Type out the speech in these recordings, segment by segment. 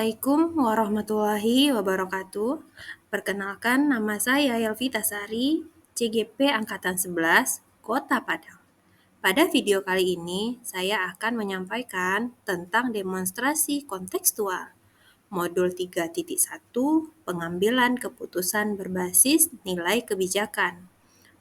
Assalamualaikum warahmatullahi wabarakatuh. Perkenalkan, nama saya Yelvita Sari, CGP Angkatan 11, Kota Padang. Pada video kali ini, saya akan menyampaikan tentang demonstrasi kontekstual. Modul 3.1, pengambilan keputusan berbasis nilai kebijakan.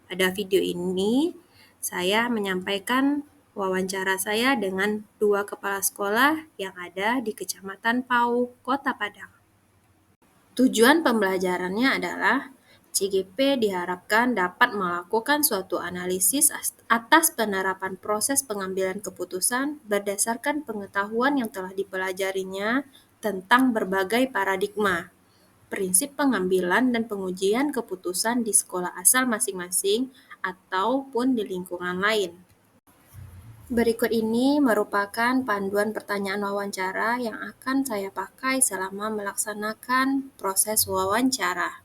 Pada video ini, saya menyampaikan wawancara saya dengan dua kepala sekolah yang ada di Kecamatan Pau, Kota Padang. Tujuan pembelajarannya adalah CGP diharapkan dapat melakukan suatu analisis atas penerapan proses pengambilan keputusan berdasarkan pengetahuan yang telah dipelajarinya tentang berbagai paradigma, prinsip pengambilan dan pengujian keputusan di sekolah asal masing-masing ataupun di lingkungan lain. Berikut ini merupakan panduan pertanyaan wawancara yang akan saya pakai selama melaksanakan proses wawancara.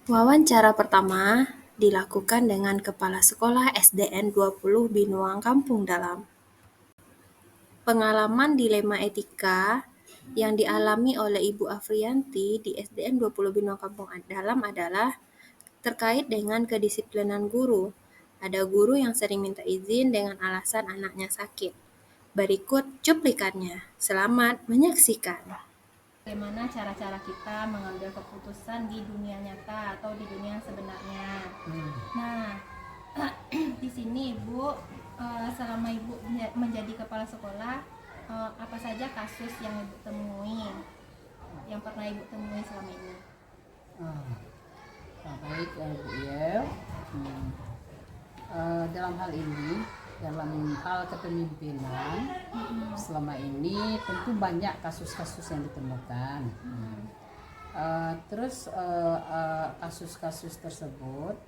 Wawancara pertama dilakukan dengan Kepala Sekolah SDN 20 Binuang Kampung Dalam. Pengalaman dilema etika yang dialami oleh Ibu Afriyanti di SDN 20 Binuang Kampung Dalam adalah terkait dengan kedisiplinan guru. Ada guru yang sering minta izin dengan alasan anaknya sakit. Berikut cuplikannya. Selamat menyaksikan. Bagaimana cara-cara kita mengambil keputusan di dunia nyata atau di dunia sebenarnya. Nah, di sini Ibu, selama Ibu menjadi kepala sekolah, apa saja kasus yang Ibu temui, yang pernah Ibu temui selama ini? Baik, Bu Yel. Dalam hal ini, dalam hal kepemimpinan, selama ini tentu banyak kasus-kasus yang ditemukan. Terus kasus-kasus tersebut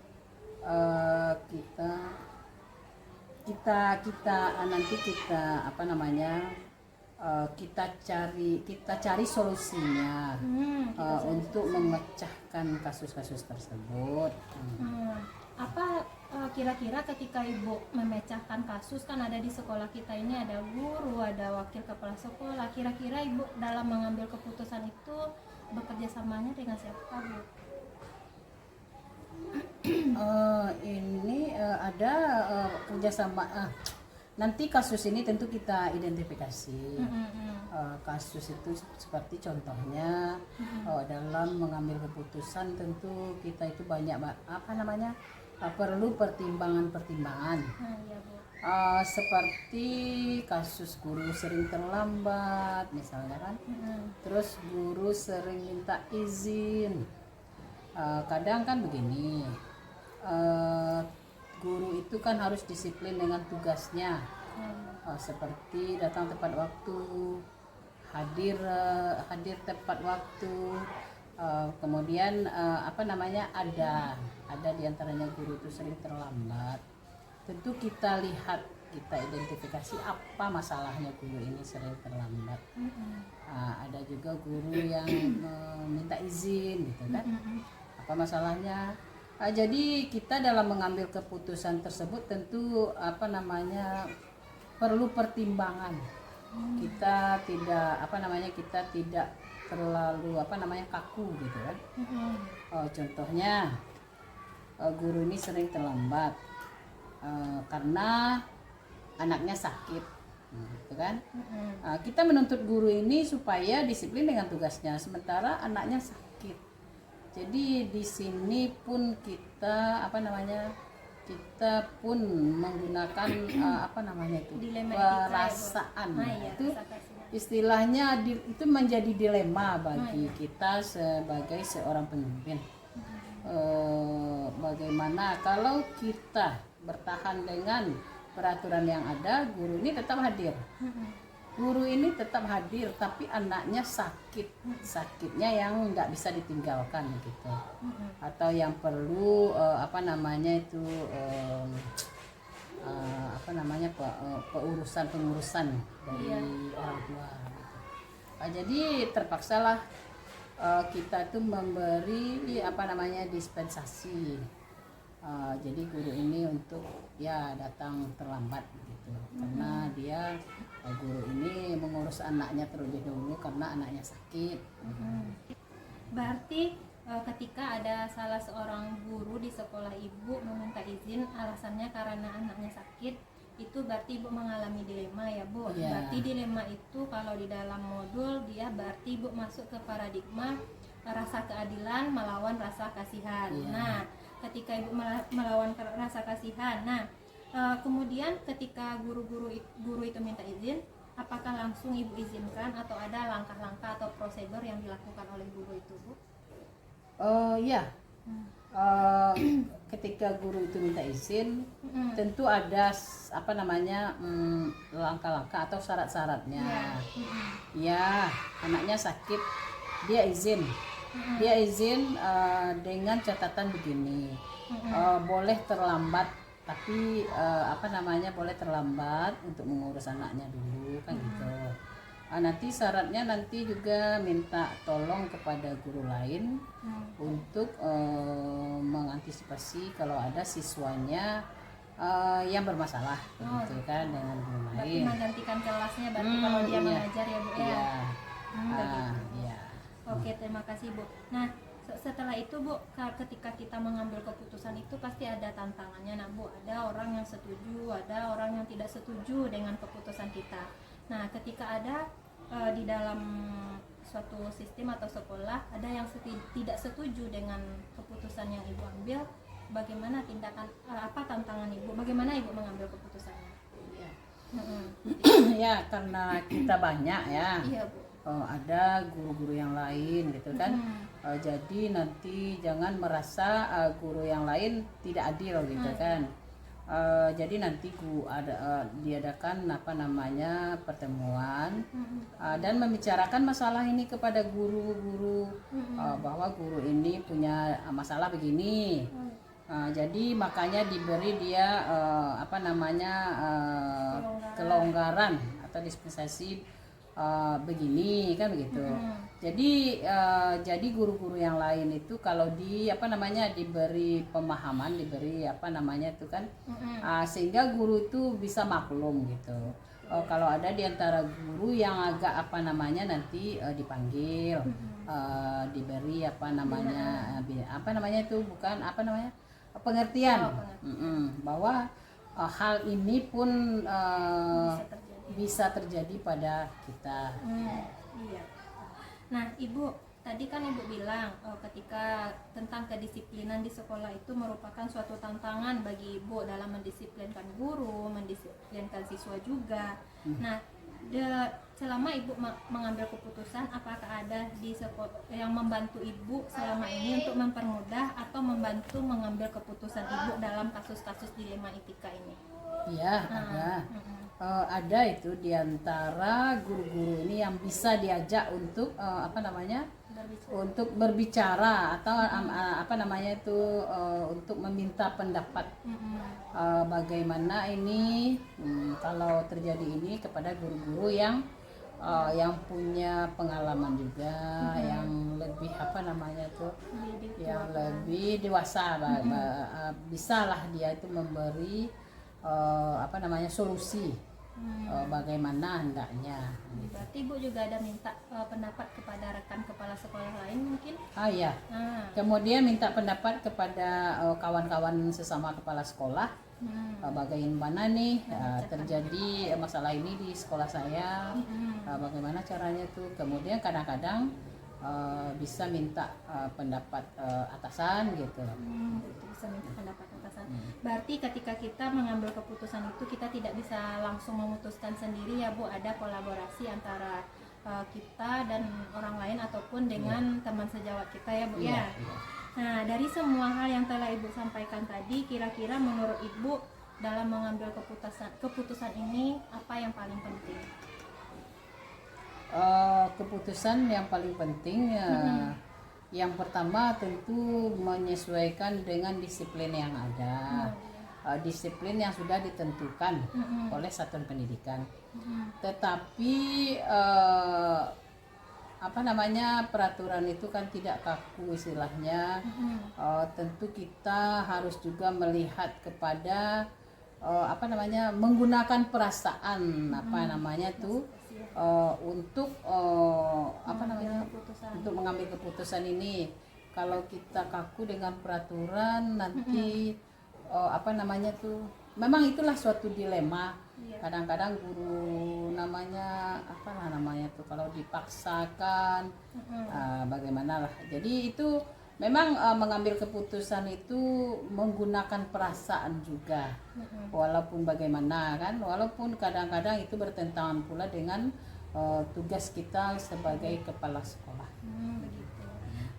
kita cari solusinya untuk memecahkan kasus-kasus tersebut. Apa kira-kira ketika Ibu memecahkan kasus, kan ada di sekolah kita ini ada guru, ada wakil kepala sekolah, kira-kira Ibu dalam mengambil keputusan itu bekerja samanya dengan siapa, Bu? Ini ada kerjasama. Nanti kasus ini tentu kita identifikasi. Kasus itu seperti contohnya dalam mengambil keputusan tentu kita itu banyak perlu pertimbangan-pertimbangan. Seperti kasus guru sering terlambat misalnya kan. Terus guru sering minta izin. Kadang kan begini, guru itu kan harus disiplin dengan tugasnya, seperti datang tepat waktu, hadir tepat waktu, kemudian ada diantaranya guru itu sering terlambat. Tentu kita lihat, kita identifikasi apa masalahnya guru ini sering terlambat. Ada juga guru yang minta izin gitu kan, apa masalahnya. Jadi kita dalam mengambil keputusan tersebut tentu perlu pertimbangan. Kita tidak terlalu kaku gitu kan. Contohnya guru ini sering terlambat karena anaknya sakit, gitu kan. Kita menuntut guru ini supaya disiplin dengan tugasnya, sementara anaknya sakit. Jadi di sini pun kita pun menggunakan perasaan. Itu istilahnya itu menjadi dilema bagi kita sebagai seorang pemimpin. Bagaimana kalau kita bertahan dengan peraturan yang ada, guru ini tetap hadir. Guru ini tetap hadir, tapi anaknya sakitnya yang nggak bisa ditinggalkan gitu, atau yang perlu pengurusan dari orang tua gitu. Jadi terpaksalah kita tuh memberi dispensasi. Jadi guru ini untuk datang terlambat gitu, karena dia guru ini mengurus anaknya terlebih dahulu karena anaknya sakit. Berarti ketika ada salah seorang guru di sekolah ibu meminta izin alasannya karena anaknya sakit, itu berarti ibu mengalami dilema ya bu. Iya. Berarti dilema itu kalau di dalam modul dia berarti ibu masuk ke paradigma rasa keadilan melawan rasa kasihan. Iya. Nah, ketika ibu melawan rasa kasihan, nah kemudian ketika guru itu minta izin, apakah langsung ibu izinkan atau ada langkah-langkah atau prosedur yang dilakukan oleh guru itu bu? Ya, ketika guru itu minta izin, tentu ada langkah-langkah atau syarat-syaratnya. Ya, anaknya sakit, dia izin. Dia izin dengan catatan begini, boleh terlambat, tapi boleh terlambat untuk mengurus anaknya dulu kan gitu. Nanti syaratnya nanti juga minta tolong kepada guru lain untuk mengantisipasi kalau ada siswanya yang bermasalah gitu kan dengan guru Berarti lain. menggantikan kelasnya berarti kalau dia Iya. mengajar ya bu ya. Iya. Begitu. Iya. Oke, terima kasih bu. Nah, setelah itu bu, ketika kita mengambil keputusan itu pasti ada tantangannya. Nah bu, ada orang yang setuju, ada orang yang tidak setuju dengan keputusan kita. Nah, ketika ada di dalam suatu sistem atau sekolah ada yang tidak setuju dengan keputusan yang ibu ambil, bagaimana tindakan apa tantangan ibu? Bagaimana ibu mengambil keputusannya? Iya. Mm-mm. Ya, karena kita banyak ya. Iya bu. Ada guru-guru yang lain gitu kan. Jadi nanti jangan merasa guru yang lain tidak adil gitu kan. Jadi nanti diadakan pertemuan dan membicarakan masalah ini kepada guru-guru, bahwa guru ini punya masalah begini. Jadi makanya diberi dia kelonggaran atau dispensasi begini kan begitu. Jadi guru-guru yang lain itu kalau diberi pemahaman, diberi itu kan, sehingga guru itu bisa maklum gitu. Kalau ada di antara guru yang agak nanti dipanggil, diberi pengertian, bahwa hal ini pun bisa terjadi pada kita. Iya. Nah, Ibu, tadi kan Ibu bilang ketika tentang kedisiplinan di sekolah itu merupakan suatu tantangan bagi Ibu dalam mendisiplinkan guru, mendisiplinkan siswa juga. Nah, selama Ibu mengambil keputusan, apakah ada di sekolah yang membantu Ibu selama ini untuk mempermudah atau membantu mengambil keputusan Ibu dalam kasus-kasus dilema etika ini? Iya, ada. Ada itu diantara guru-guru ini yang bisa diajak untuk untuk berbicara atau untuk meminta pendapat, bagaimana ini kalau terjadi ini kepada guru-guru yang punya pengalaman juga, yang lebih yang lebih dewasa, bisalah dia itu memberi solusi. Bagaimana hendaknya. Berarti Ibu juga ada minta pendapat kepada rekan kepala sekolah lain mungkin? Iya. Kemudian minta pendapat kepada kawan-kawan sesama kepala sekolah. Bagaimana nih terjadi masalah ini di sekolah saya, bagaimana caranya tuh. Kemudian kadang-kadang bisa minta pendapat atasan gitu. Bisa minta pendapat atasan. Berarti ketika kita mengambil keputusan itu kita tidak bisa langsung memutuskan sendiri ya Bu, ada kolaborasi antara kita dan orang lain ataupun dengan teman sejawat kita ya Bu ya. Nah, dari semua hal yang telah Ibu sampaikan tadi, kira-kira menurut Ibu dalam mengambil keputusan ini apa yang paling penting? Keputusan yang paling penting yang pertama tentu menyesuaikan dengan disiplin yang ada, disiplin yang sudah ditentukan oleh satuan pendidikan. Tetapi peraturan itu kan tidak kaku istilahnya. Tentu kita harus juga melihat kepada menggunakan perasaan untuk untuk mengambil keputusan ini. Kalau kita kaku dengan peraturan nanti memang itulah suatu dilema. Kadang-kadang guru kalau dipaksakan bagaimana lah. Jadi itu memang mengambil keputusan itu menggunakan perasaan juga. Walaupun bagaimana kan, walaupun kadang-kadang itu bertentangan pula dengan tugas kita sebagai kepala sekolah. Begitu.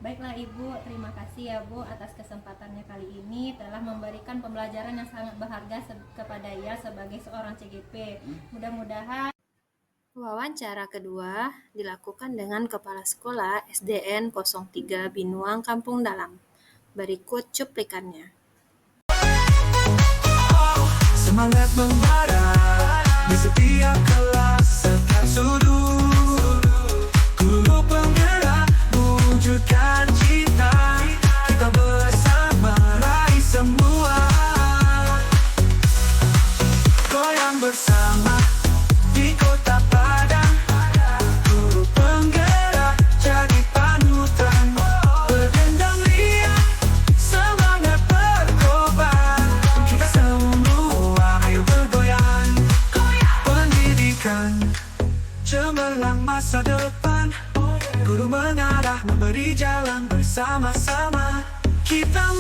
Baiklah Ibu, terima kasih ya Bu atas kesempatannya kali ini telah memberikan pembelajaran yang sangat berharga kepada IEL sebagai seorang CGP. Mudah-mudahan wawancara kedua dilakukan dengan Kepala Sekolah SDN 03 Binuang Kampung Dalam. Berikut cuplikannya. Semangat membara di setiap kelas setiap sudut. Guru penggerak wujudkan cita. Kita bersama raih semua. Goyang bersama di kota Padang. Guru penggerak jadi panutan. Berdendang riang, semangat berkobar. Kita semua ayo bergoyang. Pendidikan cemerlang masa depan. Guru mengarah memberi jalan bersama-sama. Kita